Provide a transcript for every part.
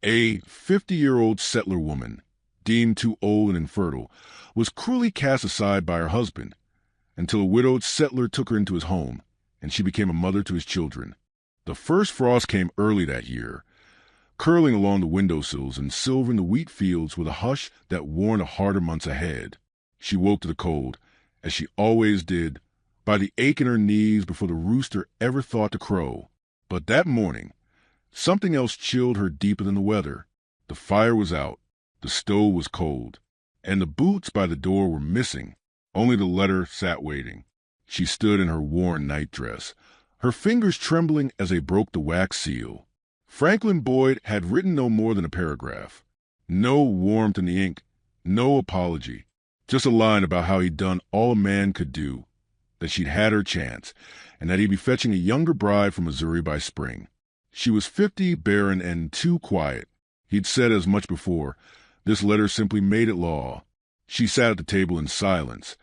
A 50-year-old settler woman, deemed too old and infertile, was cruelly cast aside by her husband until a widowed settler took her into his home, and she became a mother to his children. The first frost came early that year, curling along the windowsills and silvering the wheat fields with a hush that warned of harder months ahead. She woke to the cold, as she always did, by the ache in her knees before the rooster ever thought to crow. But that morning, something else chilled her deeper than the weather. The fire was out, the stove was cold, and the boots by the door were missing. Only the letter sat waiting. She stood in her worn nightdress, her fingers trembling as they broke the wax seal. Franklin Boyd had written no more than a paragraph. No warmth in the ink, no apology, just a line about how he'd done all a man could do, that she'd had her chance, and that he'd be fetching a younger bride from Missouri by spring. She was 50, barren, and too quiet. He'd said as much before. This letter simply made it law. She sat at the table in silence,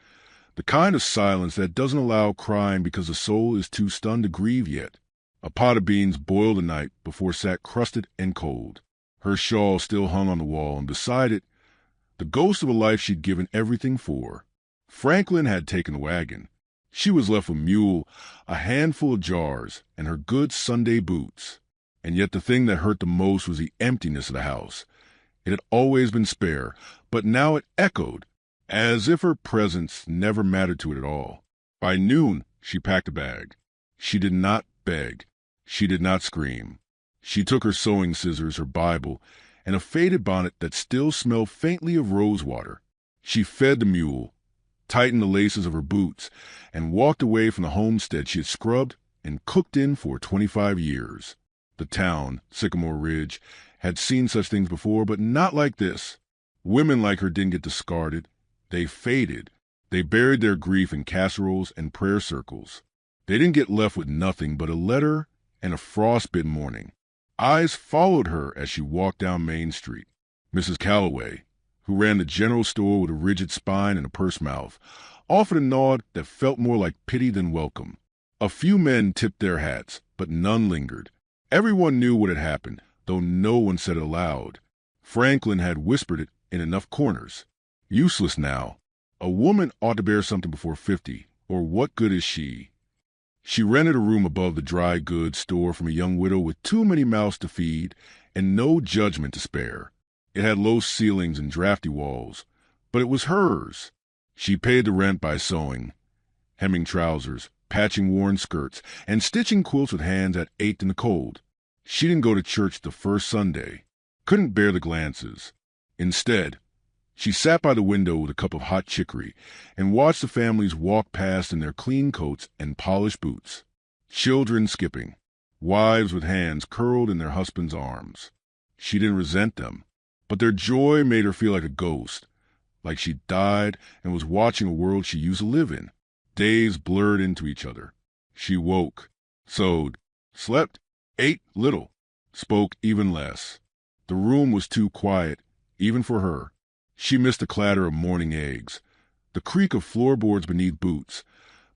the kind of silence that doesn't allow crying because the soul is too stunned to grieve yet. A pot of beans boiled the night before sat crusted and cold. Her shawl still hung on the wall, and beside it, the ghost of a life she'd given everything for. Franklin had taken the wagon. She was left with mule, a handful of jars, and her good Sunday boots. And yet the thing that hurt the most was the emptiness of the house. It had always been spare, but now it echoed, as if her presence never mattered to it at all. By noon, she packed a bag. She did not beg. She did not scream. She took her sewing scissors, her Bible, and a faded bonnet that still smelled faintly of rosewater. She fed the mule, tightened the laces of her boots, and walked away from the homestead she had scrubbed and cooked in for 25 years. The town, Sycamore Ridge, had seen such things before, but not like this. Women like her didn't get discarded. They faded. They buried their grief in casseroles and prayer circles. They didn't get left with nothing but a letter and a frostbitten morning. Eyes followed her as she walked down Main Street. Mrs. Calloway, who ran the general store with a rigid spine and a purse mouth, offered a nod that felt more like pity than welcome. A few men tipped their hats, but none lingered. Everyone knew what had happened, though no one said it aloud. Franklin had whispered it in enough corners. Useless now. A woman ought to bear something before 50, or what good is she? She rented a room above the dry goods store from a young widow with too many mouths to feed and no judgment to spare. It had low ceilings and drafty walls, but it was hers. She paid the rent by sewing, hemming trousers, patching worn skirts, and stitching quilts with hands that ached in the cold. She didn't go to church the first Sunday, couldn't bear the glances. Instead, she sat by the window with a cup of hot chicory and watched the families walk past in their clean coats and polished boots. Children skipping, wives with hands curled in their husbands' arms. She didn't resent them, but their joy made her feel like a ghost, like she'd died and was watching a world she used to live in. Days blurred into each other. She woke, sewed, slept, ate little, spoke even less. The room was too quiet, even for her. She missed the clatter of morning eggs, the creak of floorboards beneath boots,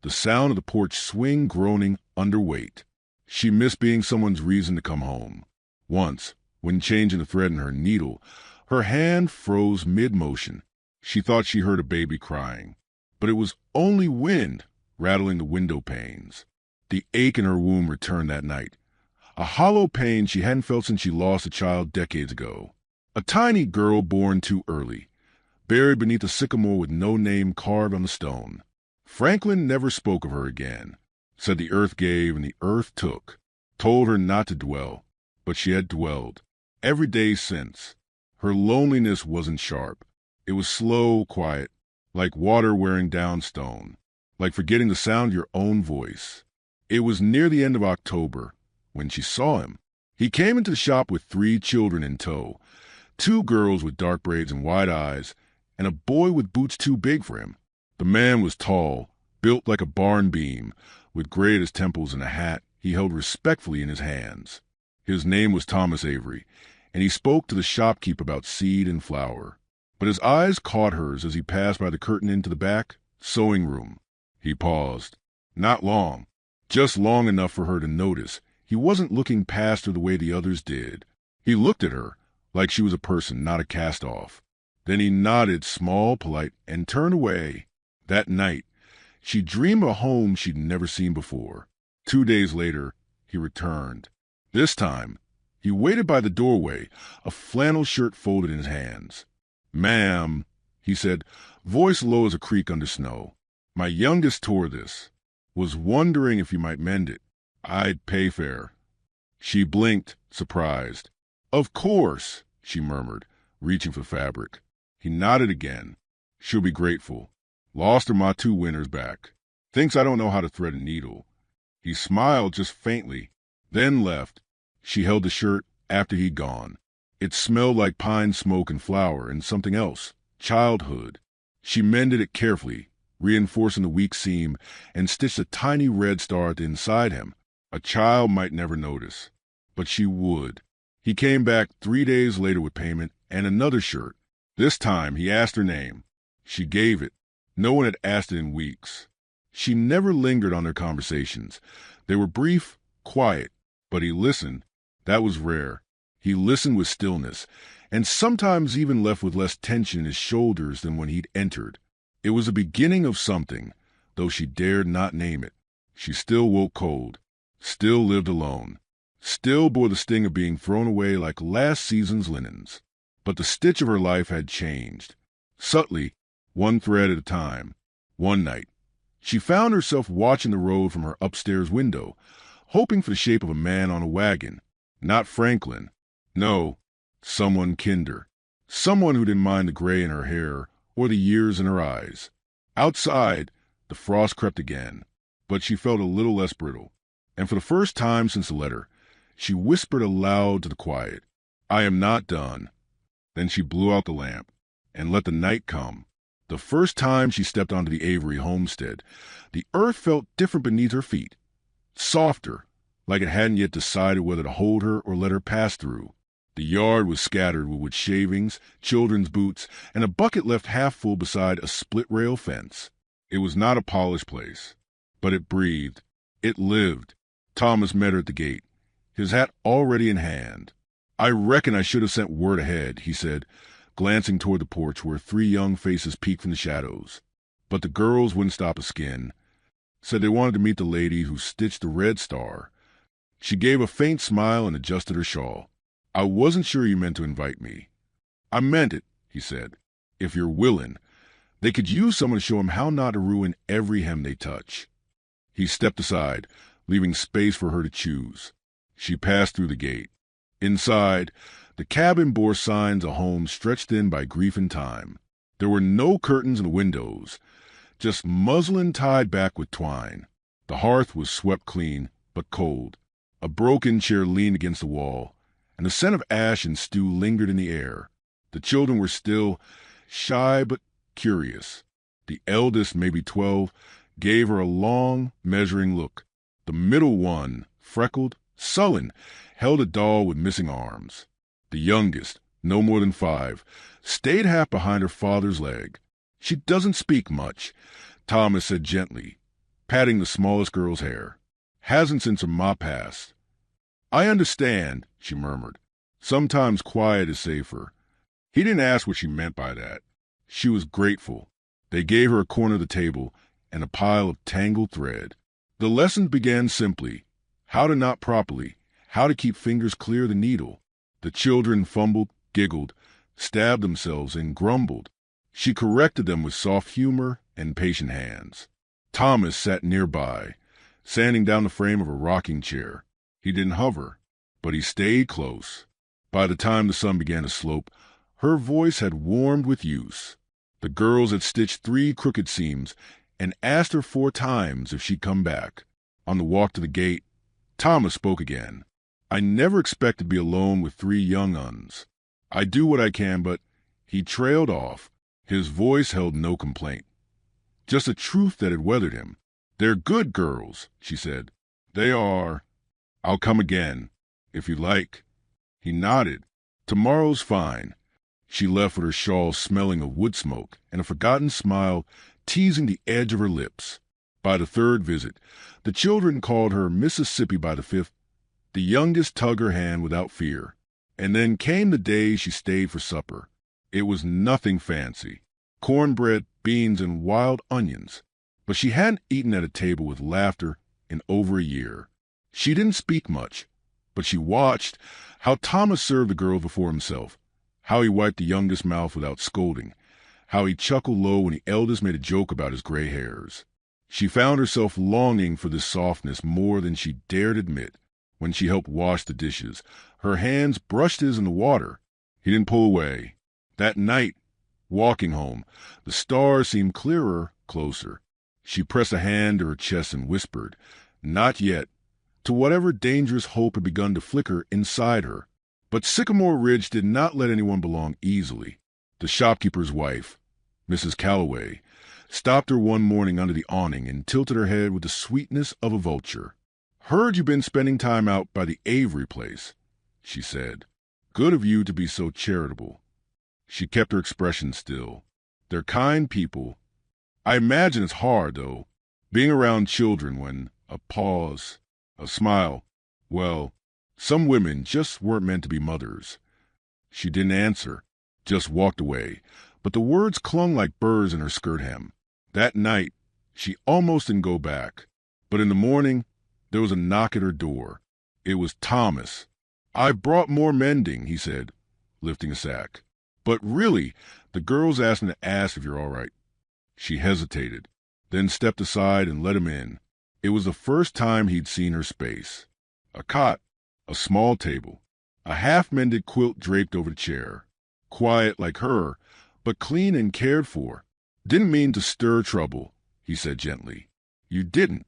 the sound of the porch swing groaning under weight. She missed being someone's reason to come home. Once, when changing the thread in her needle, her hand froze mid-motion. She thought she heard a baby crying, but it was only wind rattling the window panes. The ache in her womb returned that night, a hollow pain she hadn't felt since she lost a child decades ago. A tiny girl born too early, buried beneath a sycamore with no name carved on the stone. Franklin never spoke of her again, said the earth gave and the earth took, told her not to dwell, but she had dwelled, every day since. Her loneliness wasn't sharp. It was slow, quiet, like water wearing down stone, like forgetting the sound of your own voice. It was near the end of October when she saw him. He came into the shop with 3 children in tow, 2 girls with dark braids and wide eyes, and a boy with boots too big for him. The man was tall, built like a barn beam, with gray at his temples and a hat he held respectfully in his hands. His name was Thomas Avery, and he spoke to the shopkeep about seed and flour. But his eyes caught hers as he passed by the curtain into the back sewing room. He paused. Not long, just long enough for her to notice he wasn't looking past her the way the others did. He looked at her, like she was a person, not a cast-off. Then he nodded, small, polite, and turned away. That night, she dreamed of a home she'd never seen before. 2 days later, he returned. This time, he waited by the doorway, a flannel shirt folded in his hands. "Ma'am," he said, voice low as a creek under snow, "my youngest tore this. Was wondering if you might mend it. I'd pay fair." She blinked, surprised. "Of course," she murmured, reaching for the fabric. He nodded again. "She'll be grateful. Lost her my 2 winters back. Thinks I don't know how to thread a needle." He smiled just faintly, then left. She held the shirt after he'd gone. It smelled like pine smoke and flour and something else, childhood. She mended it carefully, reinforcing the weak seam, and stitched a tiny red star at the inside hem. A child might never notice, but she would. He came back 3 days later with payment and another shirt. This time he asked her name. She gave it. No one had asked it in weeks. She never lingered on their conversations. They were brief, quiet, but he listened. That was rare. He listened with stillness, and sometimes even left with less tension in his shoulders than when he'd entered. It was the beginning of something, though she dared not name it. She still woke cold, still lived alone, still bore the sting of being thrown away like last season's linens. But the stitch of her life had changed. Subtly, one thread at a time. One night, she found herself watching the road from her upstairs window, hoping for the shape of a man on a wagon. Not Franklin. No, someone kinder. Someone who didn't mind the gray in her hair or the years in her eyes. Outside, the frost crept again, but she felt a little less brittle. And for the first time since the letter, she whispered aloud to the quiet, "I am not done." Then she blew out the lamp and let the night come. The first time she stepped onto the Avery homestead, the earth felt different beneath her feet. Softer, like it hadn't yet decided whether to hold her or let her pass through. The yard was scattered with wood shavings, children's boots, and a bucket left half full beside a split-rail fence. It was not a polished place, but it breathed. It lived. Thomas met her at the gate, his hat already in hand. "I reckon I should have sent word ahead," he said, glancing toward the porch where 3 young faces peeked from the shadows. But the girls wouldn't stop a skin. Said they wanted to meet the lady who stitched the red star. She gave a faint smile and adjusted her shawl. "I wasn't sure you meant to invite me." "I meant it," he said. "If you're willing. They could use someone to show them how not to ruin every hem they touch." He stepped aside, leaving space for her to choose. She passed through the gate. Inside, the cabin bore signs of home stretched in by grief and time. There were no curtains in the windows, just muslin tied back with twine. The hearth was swept clean, but cold. A broken chair leaned against the wall, and the scent of ash and stew lingered in the air. The children were still, shy but curious. The eldest, maybe 12, gave her a long, measuring look. The middle one, freckled, sullen, held a doll with missing arms. The youngest, no more than 5, stayed half behind her father's leg. "She doesn't speak much," Thomas said gently, patting the smallest girl's hair. "Hasn't since her ma passed." "I understand," she murmured. "Sometimes quiet is safer." He didn't ask what she meant by that. She was grateful. They gave her a corner of the table and a pile of tangled thread. The lessons began simply: how to knot properly, how to keep fingers clear of the needle. The children fumbled, giggled, stabbed themselves, and grumbled. She corrected them with soft humor and patient hands. Thomas sat nearby, sanding down the frame of a rocking chair. He didn't hover, but he stayed close. By the time the sun began to slope, her voice had warmed with use. The girls had stitched 3 crooked seams and asked her 4 times if she'd come back. On the walk to the gate, Thomas spoke again. "I never expected to be alone with 3 young uns. I do what I can, but—" He trailed off. His voice held no complaint, just a truth that had weathered him. "They're good girls," she said. "They are. I'll come again, if you like." He nodded. "Tomorrow's fine." She left with her shawl smelling of wood smoke and a forgotten smile teasing the edge of her lips. By the 3rd visit, the children called her Mississippi. By the 5th, the youngest tugged her hand without fear. And then came the day she stayed for supper. It was nothing fancy. Cornbread, beans, and wild onions. But she hadn't eaten at a table with laughter in over a year. She didn't speak much, but she watched how Thomas served the girls before himself, how he wiped the youngest mouth without scolding, how he chuckled low when the eldest made a joke about his gray hairs. She found herself longing for this softness more than she dared admit when she helped wash the dishes. Her hands brushed his in the water. He didn't pull away. That night, walking home, the stars seemed clearer, closer. She pressed a hand to her chest and whispered, "Not yet," to whatever dangerous hope had begun to flicker inside her. But Sycamore Ridge did not let anyone belong easily. The shopkeeper's wife, Mrs. Calloway, stopped her one morning under the awning and tilted her head with the sweetness of a vulture. "Heard you've been spending time out by the Avery place," she said. "Good of you to be so charitable." She kept her expression still. "They're kind people. I imagine it's hard, though, being around children when—" a pause, a smile. "Well, some women just weren't meant to be mothers." She didn't answer, just walked away, but the words clung like burrs in her skirt hem. That night, she almost didn't go back. But in the morning, there was a knock at her door. It was Thomas. "I've brought more mending," he said, lifting a sack. "But really, the girls asked me to ask if you're all right." She hesitated, then stepped aside and let him in. It was the first time he'd seen her space. A cot, a small table, a half-mended quilt draped over the chair. Quiet like her, but clean and cared for. "Didn't mean to stir trouble," he said gently. "You didn't."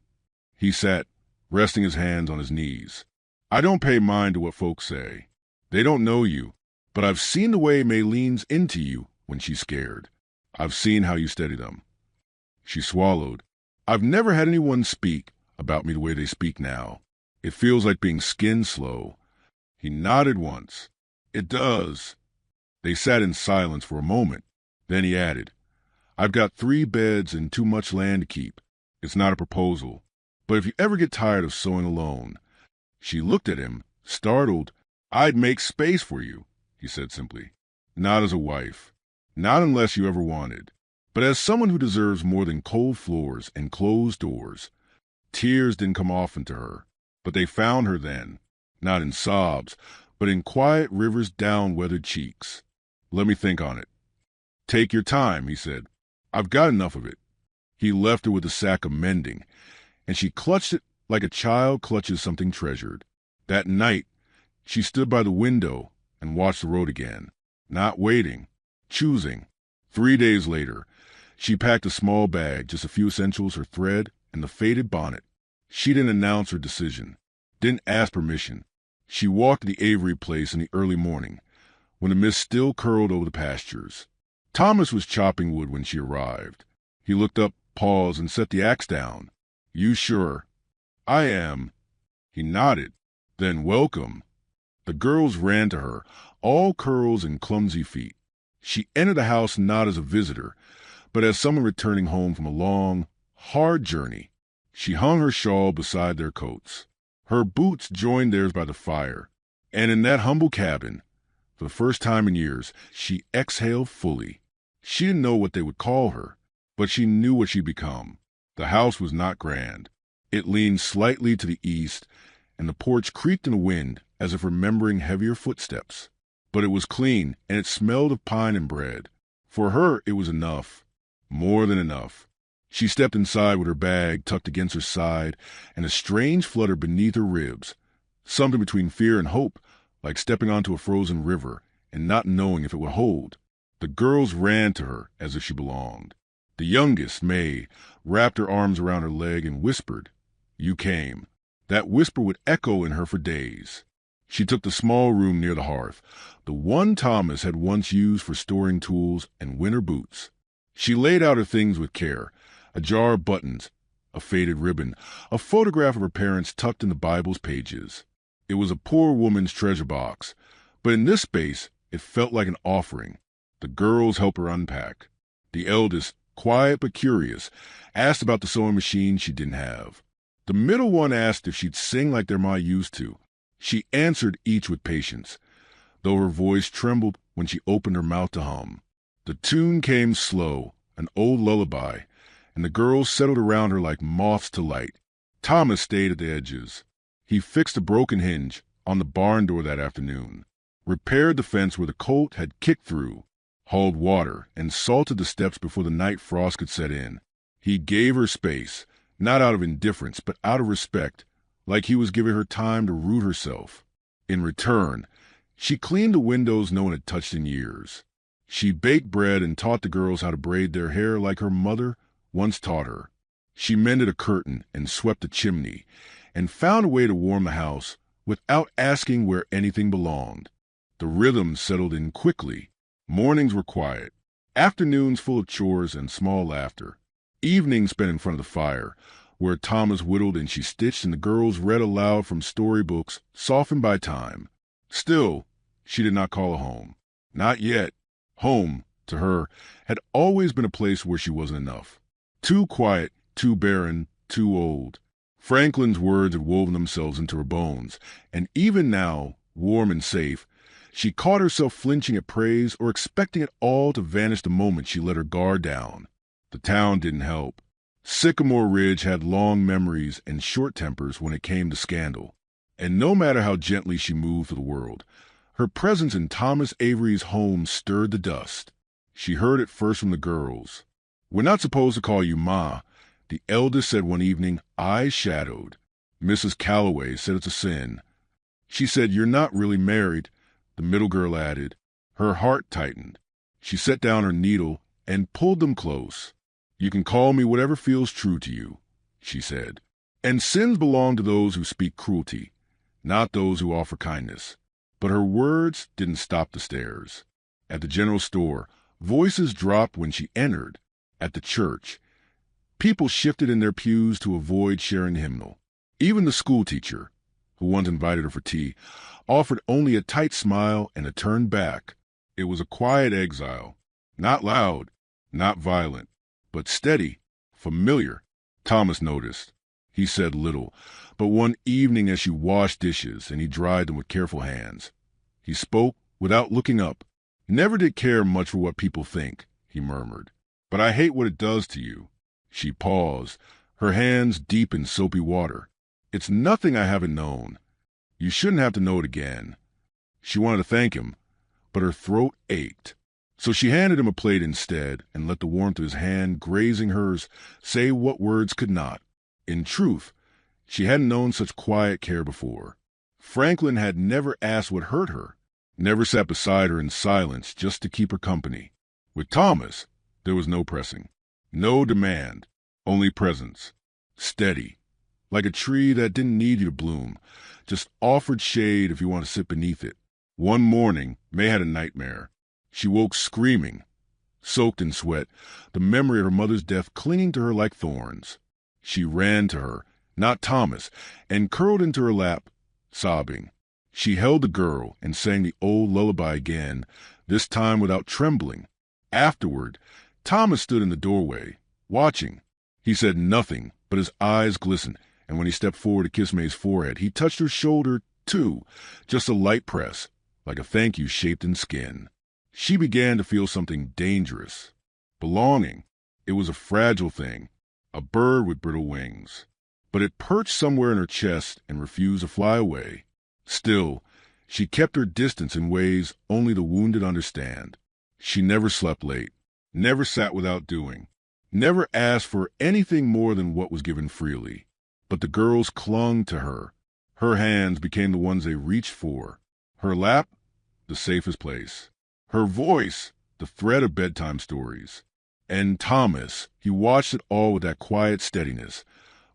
He sat, resting his hands on his knees. "I don't pay mind to what folks say. They don't know you, but I've seen the way May leans into you when she's scared. I've seen how you steady them." She swallowed. "I've never had anyone speak about me the way they speak now. It feels like being skinned slow." He nodded once. "It does." They sat in silence for a moment. Then he added, "I've got 3 beds and too much land to keep. It's not a proposal. But if you ever get tired of sewing alone—" She looked at him, startled. "I'd make space for you," he said simply. "Not as a wife. Not unless you ever wanted. But as someone who deserves more than cold floors and closed doors." Tears didn't come often to her, but they found her then, not in sobs, but in quiet rivers down weathered cheeks. "Let me think on it." "Take your time," he said. "I've got enough of it." He left her with a sack of mending, and she clutched it like a child clutches something treasured. That night, she stood by the window and watched the road again, not waiting, choosing. 3 days later, she packed a small bag, just a few essentials, her thread, and the faded bonnet. She didn't announce her decision, didn't ask permission. She walked to the Avery place in the early morning, when the mist still curled over the pastures. Thomas was chopping wood when she arrived. He looked up, paused, and set the axe down. "You sure?" "I am." He nodded. "Then welcome." The girls ran to her, all curls and clumsy feet. She entered the house not as a visitor, but as someone returning home from a long, hard journey. She hung her shawl beside their coats. Her boots joined theirs by the fire. And in that humble cabin, for the first time in years, she exhaled fully. She didn't know what they would call her, but she knew what she'd become. The house was not grand. It leaned slightly to the east, and the porch creaked in the wind as if remembering heavier footsteps. But it was clean, and it smelled of pine and bread. For her, it was enough. More than enough. She stepped inside with her bag tucked against her side and a strange flutter beneath her ribs, something between fear and hope, like stepping onto a frozen river and not knowing if it would hold. The girls ran to her as if she belonged. The youngest, May, wrapped her arms around her leg and whispered, "You came." That whisper would echo in her for days. She took the small room near the hearth, the one Thomas had once used for storing tools and winter boots. She laid out her things with care, a jar of buttons, a faded ribbon, a photograph of her parents tucked in the Bible's pages. It was a poor woman's treasure box, but in this space it felt like an offering. The girls helped her unpack. The eldest, quiet but curious, asked about the sewing machine she didn't have. The middle one asked if she'd sing like their ma used to. She answered each with patience. though her voice trembled when she opened her mouth to hum. The tune came slow, an old lullaby, and the girls settled around her like moths to light. Thomas stayed at the edges. He fixed a broken hinge on the barn door that afternoon, repaired the fence where the colt had kicked through, hauled water, and salted the steps before the night frost could set in. He gave her space, not out of indifference, but out of respect, like he was giving her time to root herself. In return, she cleaned the windows no one had touched in years. She baked bread and taught the girls how to braid their hair like her mother once taught her. She mended a curtain and swept a chimney, and found a way to warm the house without asking where anything belonged. The rhythm settled in quickly. Mornings were quiet, afternoons full of chores and small laughter, evenings spent in front of the fire, where Thomas whittled and she stitched and the girls read aloud from storybooks softened by time. Still, she did not call it home. Not yet. Home, to her, had always been a place where she wasn't enough. Too quiet, too barren, too old. Franklin's words had woven themselves into her bones, and even now, warm and safe, she caught herself flinching at praise or expecting it all to vanish the moment she let her guard down. The town didn't help. Sycamore Ridge had long memories and short tempers when it came to scandal. And no matter how gently she moved through the world, her presence in Thomas Avery's home stirred the dust. She heard it first from the girls. "We're not supposed to call you Ma," the eldest said one evening, eyes shadowed. Mrs. Calloway said it's a sin. She said, "You're not really married," the middle girl added. Her heart tightened. She set down her needle and pulled them close. "You can call me whatever feels true to you," she said. "And sins belong to those who speak cruelty, not those who offer kindness." But her words didn't stop the stares. At the general store, voices dropped when she entered. At the church, people shifted in their pews to avoid sharing the hymnal. Even the schoolteacher, who once invited her for tea, offered only a tight smile and a turn back. It was a quiet exile, not loud, not violent, but steady, familiar. Thomas noticed. He said little, but one evening as she washed dishes and he dried them with careful hands, he spoke without looking up. "Never did care much for what people think," he murmured. "But I hate what it does to you." She paused, her hands deep in soapy water. "It's nothing I haven't known. You shouldn't have to know it again." She wanted to thank him, but her throat ached. So she handed him a plate instead and let the warmth of his hand grazing hers say what words could not. In truth, she hadn't known such quiet care before. Franklin had never asked what hurt her, never sat beside her in silence just to keep her company. With Thomas, there was no pressing, no demand, only presence, steady, like a tree that didn't need you to bloom, just offered shade if you want to sit beneath it. One morning, May had a nightmare. She woke screaming, soaked in sweat, the memory of her mother's death clinging to her like thorns. She ran to her, not Thomas, and curled into her lap, sobbing. She held the girl and sang the old lullaby again, this time without trembling. Afterward, Thomas stood in the doorway, watching. He said nothing, but his eyes glistened, and when he stepped forward to kiss May's forehead, he touched her shoulder, too, just a light press, like a thank you shaped in skin. She began to feel something dangerous. Belonging. It was a fragile thing, a bird with brittle wings. But it perched somewhere in her chest and refused to fly away. Still, she kept her distance in ways only the wounded understand. She never slept late, never sat without doing, never asked for anything more than what was given freely. But the girls clung to her. Her hands became the ones they reached for. Her lap, the safest place. Her voice, the thread of bedtime stories. And Thomas, he watched it all with that quiet steadiness,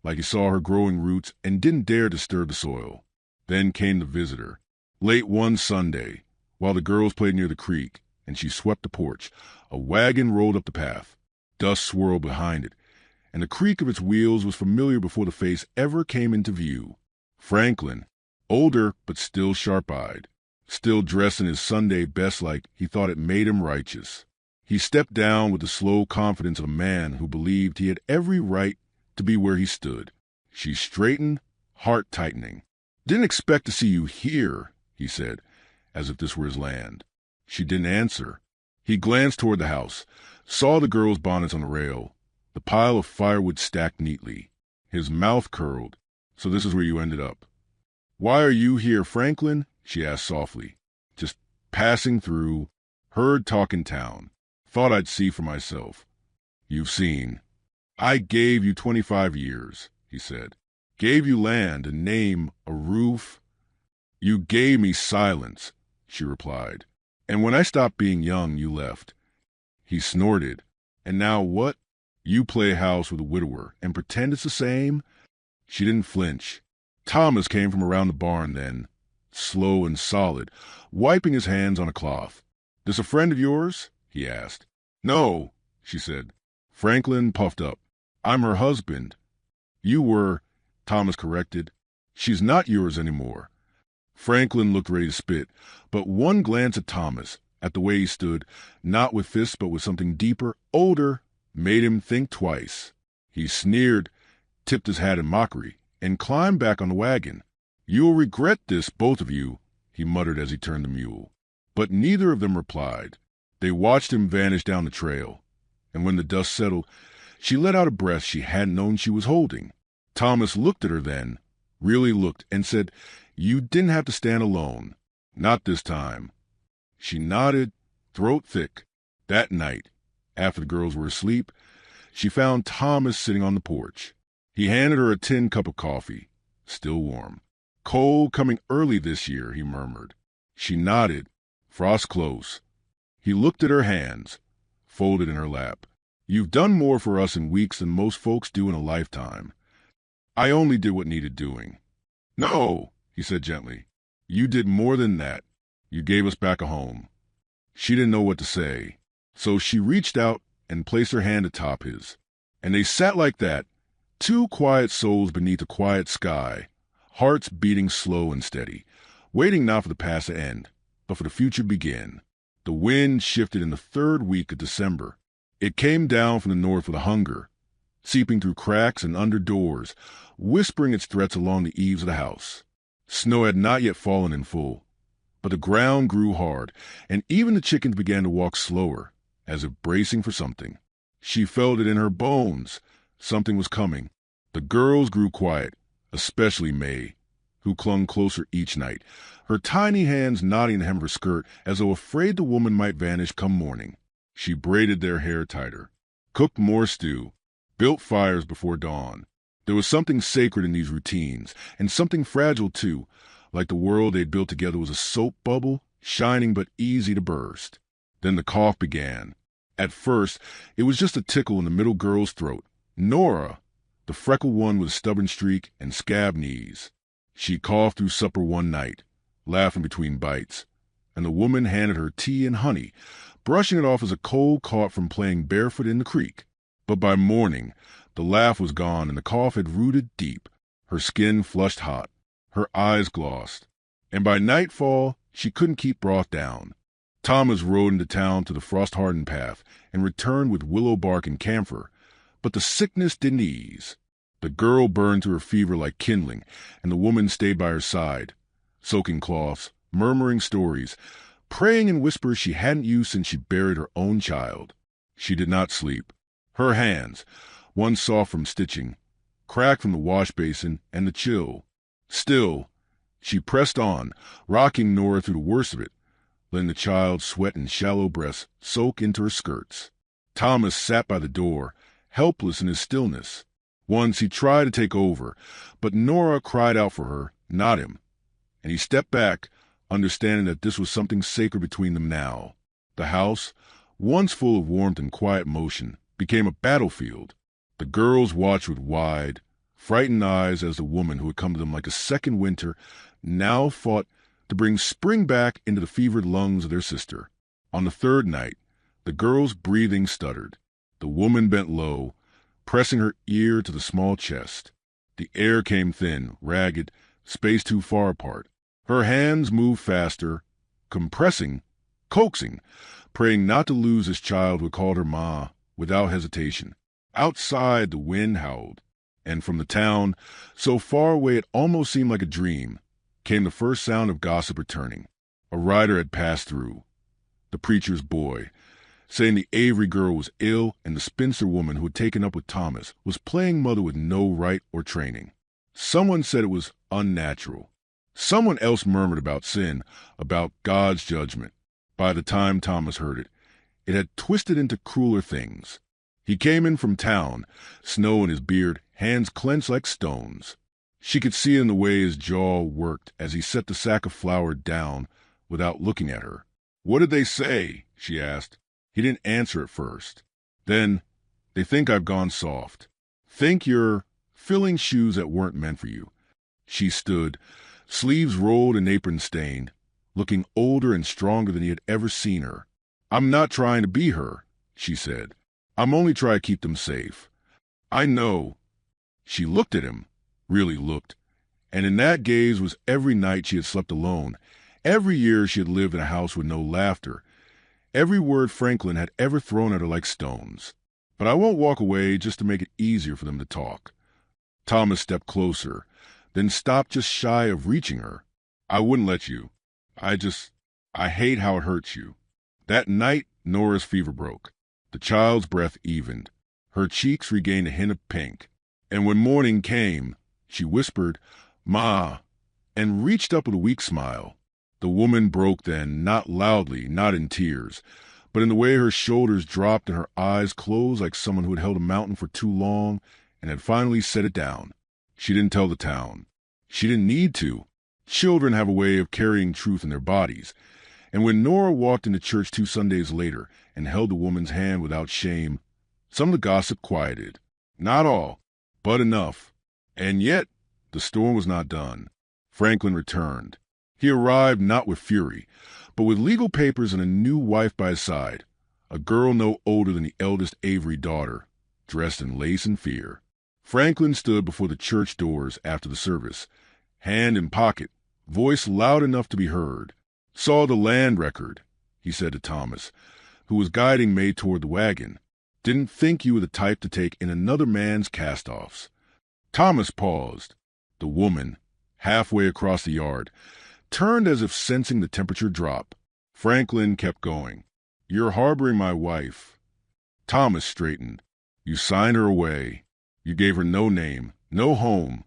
like he saw her growing roots and didn't dare disturb the soil. Then came the visitor. Late one Sunday, while the girls played near the creek, and she swept the porch, a wagon rolled up the path. Dust swirled behind it, and the creak of its wheels was familiar before the face ever came into view. Franklin, older but still sharp-eyed, still dressed in his Sunday best like he thought it made him righteous. He stepped down with the slow confidence of a man who believed he had every right to be where he stood. She straightened, heart tightening. "Didn't expect to see you here," he said, as if this were his land. She didn't answer. He glanced toward the house, saw the girls' bonnets on the rail, the pile of firewood stacked neatly. His mouth curled. So this is where you ended up. Why are you here, Franklin? She asked softly. Just passing through. Heard talk in town. Thought I'd see for myself. You've seen. I gave you 25 years, he said. Gave you land, a name, a roof. You gave me silence, she replied. And when I stopped being young, you left. He snorted. And now what? You play house with a widower and pretend it's the same? She didn't flinch. Thomas came from around the barn then, slow and solid, wiping his hands on a cloth. This a friend of yours? He asked. No, she said. Franklin puffed up. I'm her husband. You were, Thomas corrected. She's not yours anymore. Franklin looked ready to spit, but one glance at Thomas, at the way he stood, not with fists but with something deeper, older, made him think twice. He sneered, tipped his hat in mockery, and climbed back on the wagon. You'll regret this, both of you, he muttered as he turned the mule. But neither of them replied. They watched him vanish down the trail, and when the dust settled, she let out a breath she hadn't known she was holding. Thomas looked at her then, really looked, and said, You didn't have to stand alone. Not this time. She nodded, throat thick. That night, after the girls were asleep, she found Thomas sitting on the porch. He handed her a tin cup of coffee, still warm. Cold coming early this year, he murmured. She nodded, frost close. He looked at her hands, folded in her lap. You've done more for us in weeks than most folks do in a lifetime. I only did what needed doing. No, he said gently. You did more than that. You gave us back a home. She didn't know what to say, so she reached out and placed her hand atop his. And they sat like that, two quiet souls beneath a quiet sky, hearts beating slow and steady, waiting not for the past to end, but for the future to begin. The wind shifted in the third week of December. It came down from the north with a hunger, seeping through cracks and under doors, whispering its threats along the eaves of the house. Snow had not yet fallen in full, but the ground grew hard, and even the chickens began to walk slower, as if bracing for something. She felt it in her bones. Something was coming. The girls grew quiet, especially May, who clung closer each night, her tiny hands knotting the hem of her skirt as though afraid the woman might vanish come morning. She braided their hair tighter, cooked more stew, built fires before dawn. There was something sacred in these routines, and something fragile too, like the world they'd built together was a soap bubble, shining but easy to burst. Then the cough began. At first, it was just a tickle in the middle girl's throat. Nora, the freckled one with a stubborn streak and scab knees. She coughed through supper one night, laughing between bites, and the woman handed her tea and honey, brushing it off as a cold caught from playing barefoot in the creek. But by morning, the laugh was gone and the cough had rooted deep. Her skin flushed hot, her eyes glossed, and by nightfall she couldn't keep broth down. Thomas rode into town to the frost-hardened path and returned with willow bark and camphor, but the sickness didn't ease. The girl burned to her fever like kindling, and the woman stayed by her side, soaking cloths, murmuring stories, praying in whispers she hadn't used since she buried her own child. She did not sleep. Her hands, one soft from stitching, cracked from the wash basin and the chill. Still, she pressed on, rocking Nora through the worst of it, letting the child's sweat and shallow breasts soak into her skirts. Thomas sat by the door, helpless in his stillness. Once he tried to take over, but Nora cried out for her, not him, and he stepped back, understanding that this was something sacred between them now. The house, once full of warmth and quiet motion, became a battlefield. The girls watched with wide, frightened eyes as the woman who had come to them like a second winter now fought to bring spring back into the fevered lungs of their sister. On the third night, the girl's breathing stuttered. The woman bent low, pressing her ear to the small chest. The air came thin, ragged, spaced too far apart. Her hands moved faster, compressing, coaxing, praying not to lose this child who called her Ma without hesitation. Outside, the wind howled, and from the town, so far away it almost seemed like a dream, came the first sound of gossip returning. A rider had passed through, the preacher's boy, saying the Avery girl was ill and the spinster woman who had taken up with Thomas was playing mother with no right or training. Someone said it was unnatural. Someone else murmured about sin, about God's judgment. By the time Thomas heard it, it had twisted into crueler things. He came in from town, snow in his beard, hands clenched like stones. She could see in the way his jaw worked as he set the sack of flour down without looking at her. "What did they say?" she asked. He didn't answer at first. Then, "They think I've gone soft. Think you're filling shoes that weren't meant for you." She stood, sleeves rolled and apron stained, looking older and stronger than he had ever seen her. "I'm not trying to be her," she said. "I'm only trying to keep them safe." "I know." She looked at him, really looked, and in that gaze was every night she had slept alone, every year she had lived in a house with no laughter, every word Franklin had ever thrown at her like stones. "But I won't walk away just to make it easier for them to talk." Thomas stepped closer, then stopped just shy of reaching her. "I wouldn't let you. I hate how it hurts you." That night, Nora's fever broke. The child's breath evened. Her cheeks regained a hint of pink. And when morning came, she whispered, "Ma," and reached up with a weak smile. The woman broke then, not loudly, not in tears, but in the way her shoulders dropped and her eyes closed like someone who had held a mountain for too long and had finally set it down. She didn't tell the town. She didn't need to. Children have a way of carrying truth in their bodies. And when Nora walked into church 2 Sundays later and held the woman's hand without shame, some of the gossip quieted. Not all, but enough. And yet, the storm was not done. Franklin returned. He arrived not with fury, but with legal papers and a new wife by his side, a girl no older than the eldest Avery daughter, dressed in lace and fear. Franklin stood before the church doors after the service, hand in pocket, voice loud enough to be heard. "Saw the land record," he said to Thomas, who was guiding May toward the wagon. "Didn't think you were the type to take in another man's cast-offs." Thomas paused. The woman, halfway across the yard, turned as if sensing the temperature drop. Franklin kept going. "You're harboring my wife." Thomas straightened. "You signed her away. You gave her no name, no home.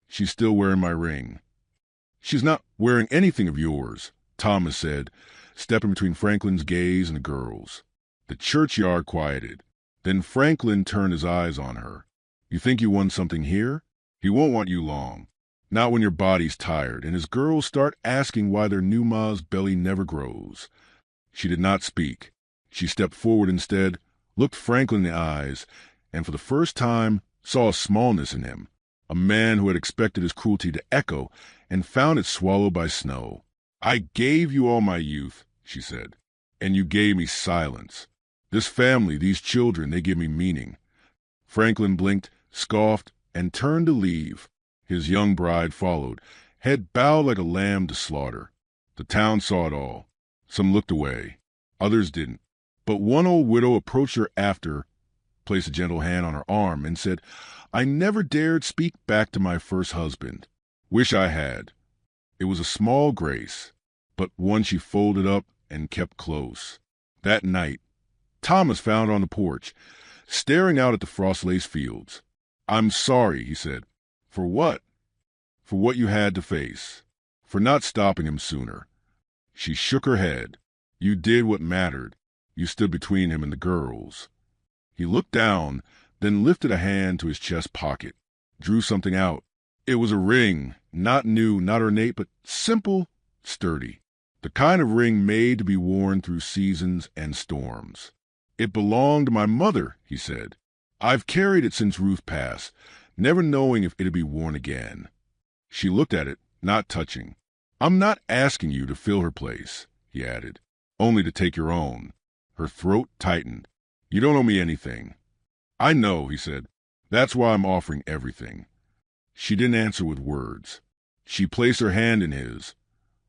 She's still wearing my ring." "She's not wearing anything of yours," Thomas said, stepping between Franklin's gaze and the girl's. The churchyard quieted. Then Franklin turned his eyes on her. "You think you won something here? He won't want you long. Not when your body's tired and his girls start asking why their new ma's belly never grows." She did not speak. She stepped forward instead, looked Franklin in the eyes, and for the first time saw a smallness in him, a man who had expected his cruelty to echo and found it swallowed by snow. "I gave you all my youth," she said, "and you gave me silence. This family, these children, they give me meaning." Franklin blinked, scoffed, and turned to leave. His young bride followed, head bowed like a lamb to slaughter. The town saw it all. Some looked away. Others didn't. But one old widow approached her after, placed a gentle hand on her arm, and said, "I never dared speak back to my first husband. Wish I had." It was a small grace, but one she folded up and kept close. That night, Thomas found her on the porch, staring out at the frost-laced fields. "I'm sorry," he said. "For what?" "For what you had to face. For not stopping him sooner." She shook her head. "You did what mattered. You stood between him and the girls." He looked down, then lifted a hand to his chest pocket, drew something out. It was a ring, not new, not ornate, but simple, sturdy. The kind of ring made to be worn through seasons and storms. "It belonged to my mother," he said. "I've carried it since Ruth passed, never knowing if it'd be worn again." She looked at it, not touching. "I'm not asking you to fill her place," he added, "only to take your own." Her throat tightened. "You don't owe me anything." "I know," he said. "That's why I'm offering everything." She didn't answer with words. She placed her hand in his,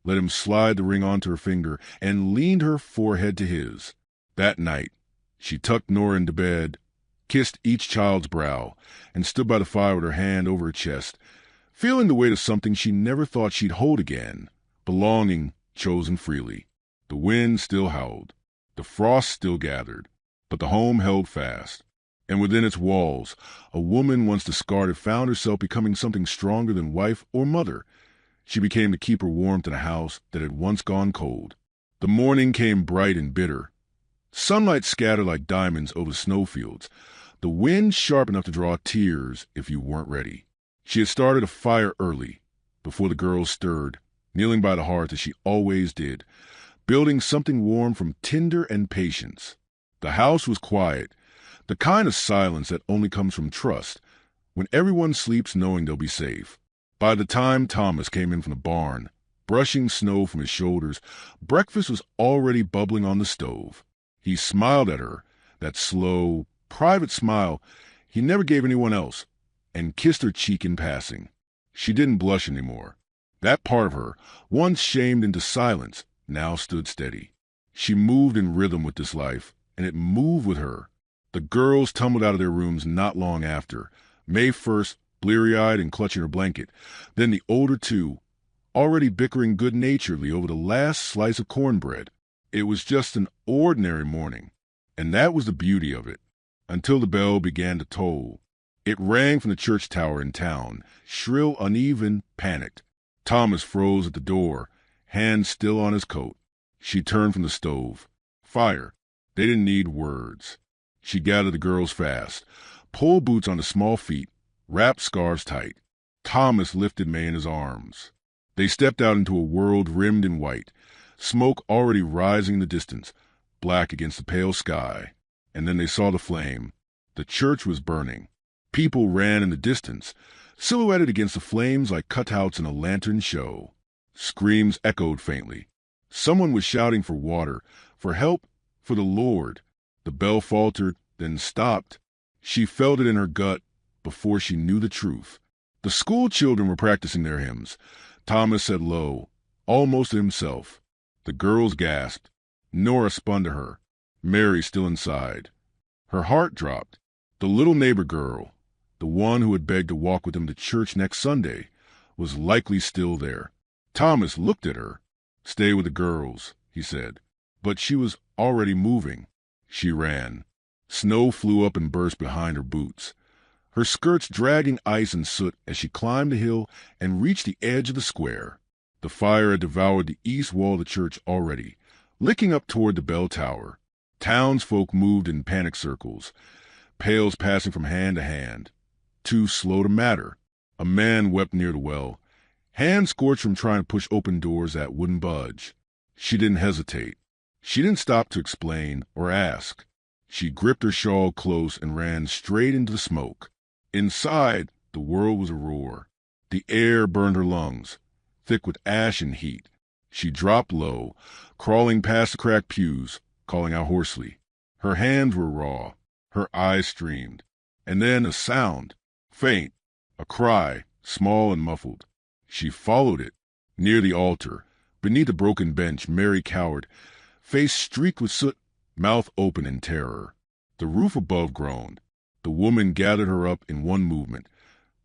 let him slide the ring onto her finger, and leaned her forehead to his. That night, she tucked Nora into bed, kissed each child's brow, and stood by the fire with her hand over her chest, feeling the weight of something she never thought she'd hold again, belonging chosen freely. The wind still howled. The frost still gathered. But the home held fast. And within its walls, a woman once discarded found herself becoming something stronger than wife or mother. She became to keep her warmth in a house that had once gone cold. The morning came bright and bitter. Sunlight scattered like diamonds over snowfields. The wind sharp enough to draw tears if you weren't ready. She had started a fire early, before the girls stirred, kneeling by the hearth as she always did, building something warm from tinder and patience. The house was quiet, the kind of silence that only comes from trust, when everyone sleeps knowing they'll be safe. By the time Thomas came in from the barn, brushing snow from his shoulders, breakfast was already bubbling on the stove. He smiled at her, that slow, private smile he never gave anyone else, and kissed her cheek in passing. She didn't blush anymore. That part of her, once shamed into silence, now stood steady. She moved in rhythm with this life, and it moved with her. The girls tumbled out of their rooms not long after, May first, bleary-eyed and clutching her blanket. Then the older two, already bickering good-naturedly over the last slice of cornbread. It was just an ordinary morning, and that was the beauty of it, until the bell began to toll. It rang from the church tower in town, shrill, uneven, panicked. Thomas froze at the door, hand still on his coat. She turned from the stove. Fire. They didn't need words. She gathered the girls fast, pulled boots on the small feet, wrapped scarves tight. Thomas lifted May in his arms. They stepped out into a world rimmed in white, smoke already rising in the distance, black against the pale sky. And then they saw the flame. The church was burning. People ran in the distance, silhouetted against the flames like cutouts in a lantern show. Screams echoed faintly. Someone was shouting for water, for help, for the Lord. The bell faltered, then stopped. She felt it in her gut before she knew the truth. The school children were practicing their hymns. Thomas said low, almost to himself. The girls gasped. Nora spun to her, Mary still inside. Her heart dropped. The little neighbor girl, the one who had begged to walk with him to church next Sunday, was likely still there. Thomas looked at her. Stay with the girls, he said. But she was already moving. She ran. Snow flew up and burst behind her boots, her skirts dragging ice and soot as she climbed the hill and reached the edge of the square. The fire had devoured the east wall of the church already, licking up toward the bell tower. Townsfolk moved in panic circles, pails passing from hand to hand. Too slow to matter. A man wept near the well, hands scorched from trying to push open doors that wouldn't budge. She didn't hesitate. She didn't stop to explain or ask. She gripped her shawl close and ran straight into the smoke. Inside, the world was a roar. The air burned her lungs, thick with ash and heat. She dropped low, crawling past the cracked pews, calling out hoarsely. Her hands were raw. Her eyes streamed. And then a sound, faint, a cry, small and muffled. She followed it. Near the altar, beneath a broken bench, Mary cowered, face streaked with soot, mouth open in terror. The roof above groaned. The woman gathered her up in one movement,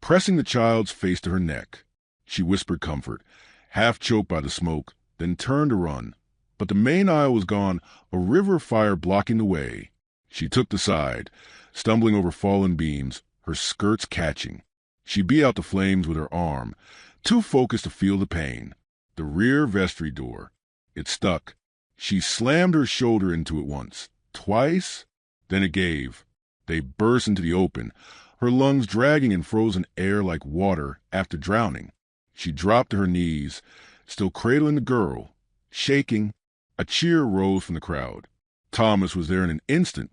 pressing the child's face to her neck. She whispered comfort, half choked by the smoke, then turned to run. But the main aisle was gone, a river of fire blocking the way. She took the side, stumbling over fallen beams, her skirts catching. She beat out the flames with her arm, too focused to feel the pain. The rear vestry door. It stuck. She slammed her shoulder into it once, twice, then it gave. They burst into the open, her lungs dragging in frozen air like water after drowning. She dropped to her knees, still cradling the girl, shaking. A cheer rose from the crowd. Thomas was there in an instant,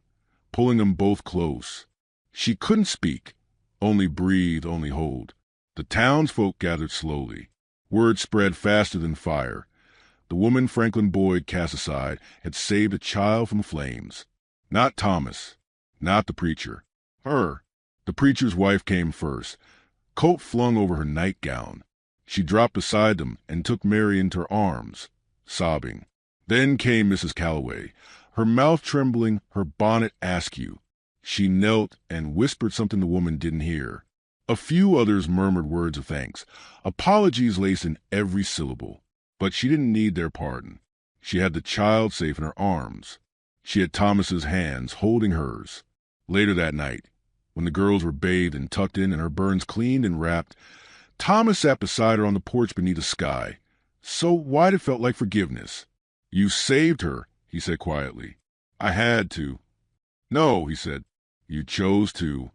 pulling them both close. She couldn't speak, only breathe, only hold. The townsfolk gathered slowly. Word spread faster than fire. The woman Franklin Boyd cast aside had saved a child from flames. Not Thomas, not the preacher. Her. The preacher's wife came first, coat flung over her nightgown. She dropped beside them and took Mary into her arms, sobbing. Then came Mrs. Calloway, her mouth trembling, her bonnet askew. She knelt and whispered something the woman didn't hear. A few others murmured words of thanks, apologies laced in every syllable. But she didn't need their pardon. She had the child safe in her arms. She had Thomas's hands holding hers. Later that night, when the girls were bathed and tucked in and her burns cleaned and wrapped, Thomas sat beside her on the porch beneath the sky. So wide it felt like forgiveness. "You saved her," he said quietly. "I had to." "No," he said. "You chose to."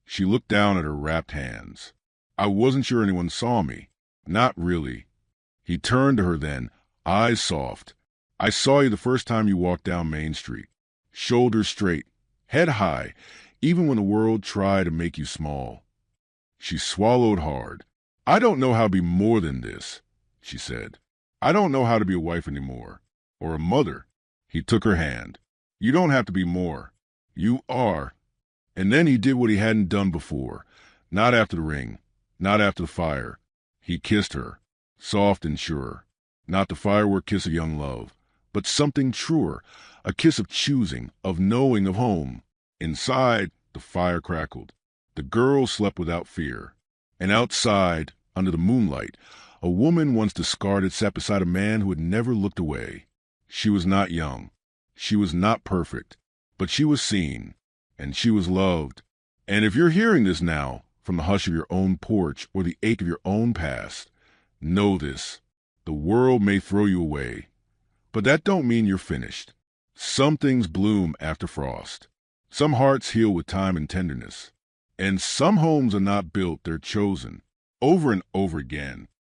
She looked down at her wrapped hands. "I wasn't sure anyone saw me." "Not really." He turned to her then, eyes soft. "I saw you the first time you walked down Main Street. Shoulders straight, head high, even when the world tried to make you small." She swallowed hard. "I don't know how to be more than this," she said. "I don't know how to be a wife anymore. Or a mother." He took her hand. "You don't have to be more. You are." And then he did what he hadn't done before. Not after the ring. Not after the fire. He kissed her. Soft and sure. Not the firework kiss of young love, but something truer. A kiss of choosing, of knowing, of home. Inside, the fire crackled. The girls slept without fear. And outside, under the moonlight, a woman once discarded sat beside a man who had never looked away. She was not young. She was not perfect. But she was seen. And she was loved. And if you're hearing this now, from the hush of your own porch or the ache of your own past, know this. The world may throw you away. But that don't mean you're finished. Some things bloom after frost. Some hearts heal with time and tenderness. And some homes are not built, they're chosen. Over and over again.